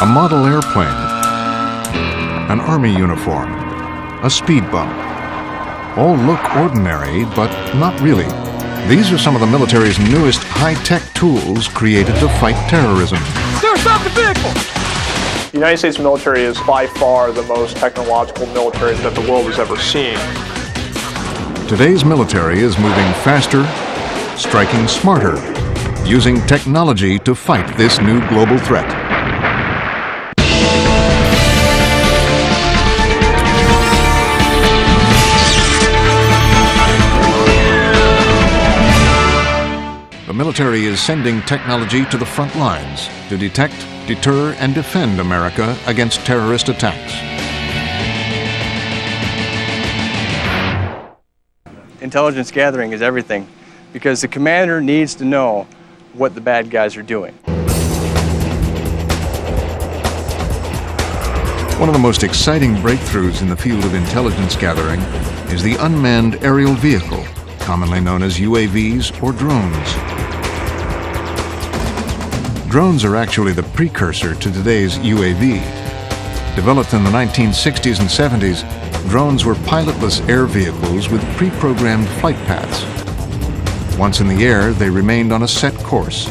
a model airplane, an army uniform, a speed bump. All look ordinary, but not really. These are some of the military's newest high-tech tools created to fight terrorism. Sir, stop the vehicle! The United States military is by far the most technological military that the world has ever seen. Today's military is moving faster, striking smarter, using technology to fight this new global threat. The military is sending technology to the front lines to detect, deter, and defend America against terrorist attacks. Intelligence gathering is everything because the commander needs to know what the bad guys are doing. One of the most exciting breakthroughs in the field of intelligence gathering is the unmanned aerial vehicle, commonly known as UAVs or drones. Drones are actually the precursor to today's UAV. Developed in the 1960s and 70s, drones were pilotless air vehicles with pre-programmed flight paths. Once in the air, they remained on a set course.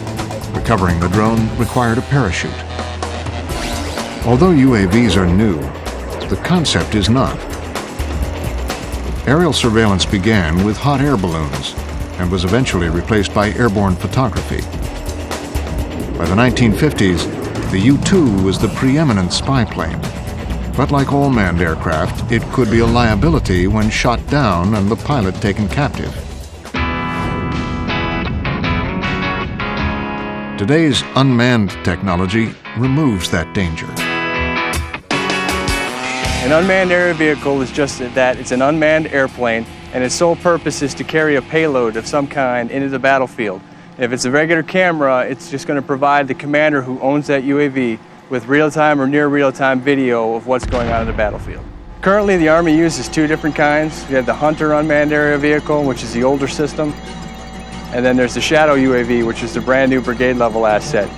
Recovering the drone required a parachute. Although UAVs are new, the concept is not. Aerial surveillance began with hot air balloons and was eventually replaced by airborne photography. By the 1950s, the U-2 was the preeminent spy plane. But like all manned aircraft, it could be a liability when shot down and the pilot taken captive. Today's unmanned technology removes that danger. An unmanned aerial vehicle is just that. It's an unmanned airplane, and its sole purpose is to carry a payload of some kind into the battlefield. If it's a regular camera, it's just going to provide the commander who owns that UAV with real-time or near real-time video of what's going on in the battlefield. Currently, the Army uses two different kinds. You have the Hunter unmanned aerial vehicle, which is the older system, and then there's the Shadow UAV, which is the brand new brigade-level asset.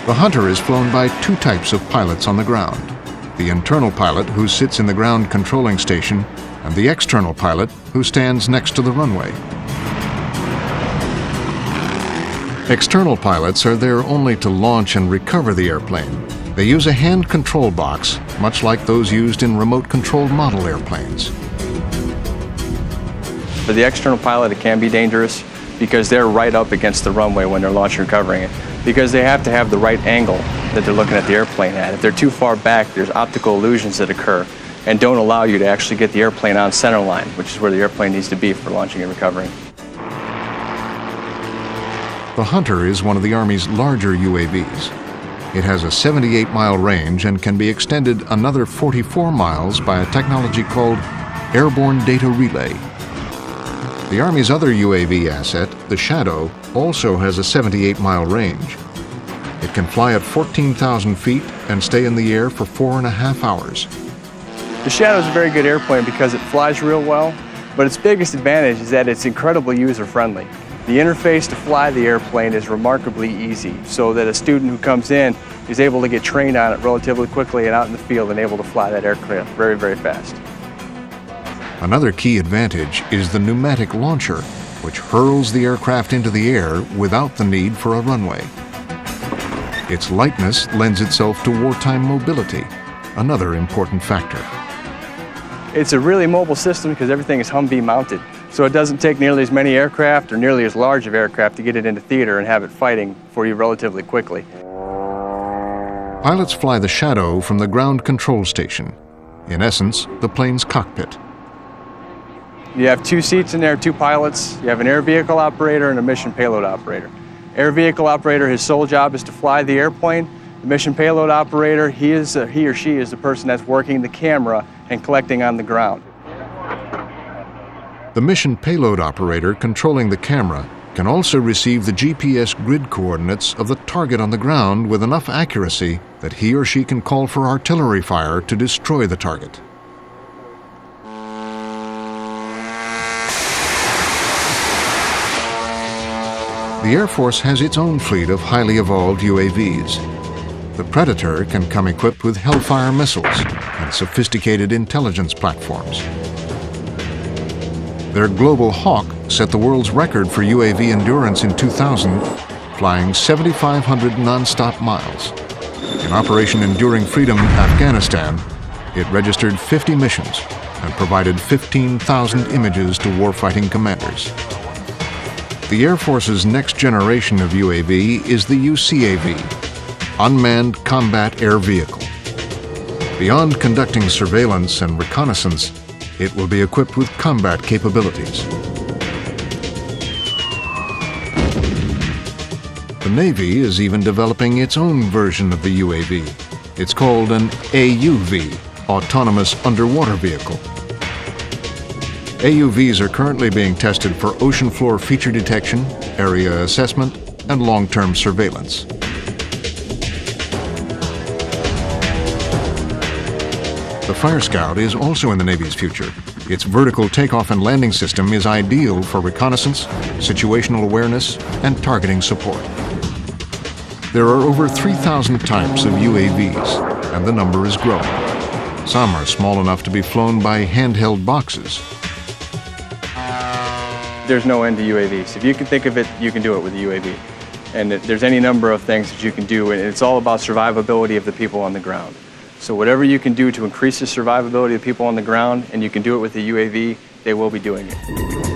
The Hunter is flown by two types of pilots on the ground. The internal pilot, who sits in the ground controlling station, and the external pilot, who stands next to the runway. External pilots are there only to launch and recover the airplane. They use a hand control box, much like those used in remote-controlled model airplanes. For the external pilot, it can be dangerous because they're right up against the runway when they're launching and recovering it, because they have to have the right angle that they're looking at the airplane at. If they're too far back, there's optical illusions that occur and don't allow you to actually get the airplane on center line, which is where the airplane needs to be for launching and recovering. The Hunter is one of the Army's larger UAVs. It has a 78-mile range and can be extended another 44 miles by a technology called Airborne Data Relay. The Army's other UAV asset, the Shadow, also has a 78-mile range. It can fly at 14,000 feet and stay in the air for 4.5 hours. The Shadow is a very good airplane because it flies real well, but its biggest advantage is that it's incredibly user-friendly. The interface to fly the airplane is remarkably easy, so that a student who comes in is able to get trained on it relatively quickly and out in the field and able to fly that aircraft very, very fast. Another key advantage is the pneumatic launcher, which hurls the aircraft into the air without the need for a runway. Its lightness lends itself to wartime mobility, another important factor. It's a really mobile system because everything is Humvee mounted, so it doesn't take nearly as many aircraft or nearly as large of aircraft to get it into theater and have it fighting for you relatively quickly. Pilots fly the Shadow from the ground control station, in essence, the plane's cockpit. You have two seats in there, two pilots. You have an air vehicle operator and a mission payload operator. Air vehicle operator, his sole job is to fly the airplane. The mission payload operator, he or she is the person that's working the camera and collecting on the ground. The mission payload operator controlling the camera can also receive the GPS grid coordinates of the target on the ground with enough accuracy that he or she can call for artillery fire to destroy the target. The Air Force has its own fleet of highly evolved UAVs. The Predator can come equipped with Hellfire missiles and sophisticated intelligence platforms. Their Global Hawk set the world's record for UAV endurance in 2000, flying 7,500 non-stop miles. In Operation Enduring Freedom, Afghanistan, it registered 50 missions and provided 15,000 images to warfighting commanders. The Air Force's next generation of UAV is the UCAV, Unmanned Combat Air Vehicle. Beyond conducting surveillance and reconnaissance, it will be equipped with combat capabilities. The Navy is even developing its own version of the UAV. It's called an AUV, Autonomous Underwater Vehicle. AUVs are currently being tested for ocean floor feature detection, area assessment, and long-term surveillance. The Fire Scout is also in the Navy's future. Its vertical takeoff and landing system is ideal for reconnaissance, situational awareness, and targeting support. There are over 3,000 types of UAVs, and the number is growing. Some are small enough to be flown by handheld boxes. There's no end to UAVs. If you can think of it, you can do it with a UAV. And there's any number of things that you can do, and it's all about survivability of the people on the ground. So whatever you can do to increase the survivability of people on the ground, and you can do it with the UAV, they will be doing it.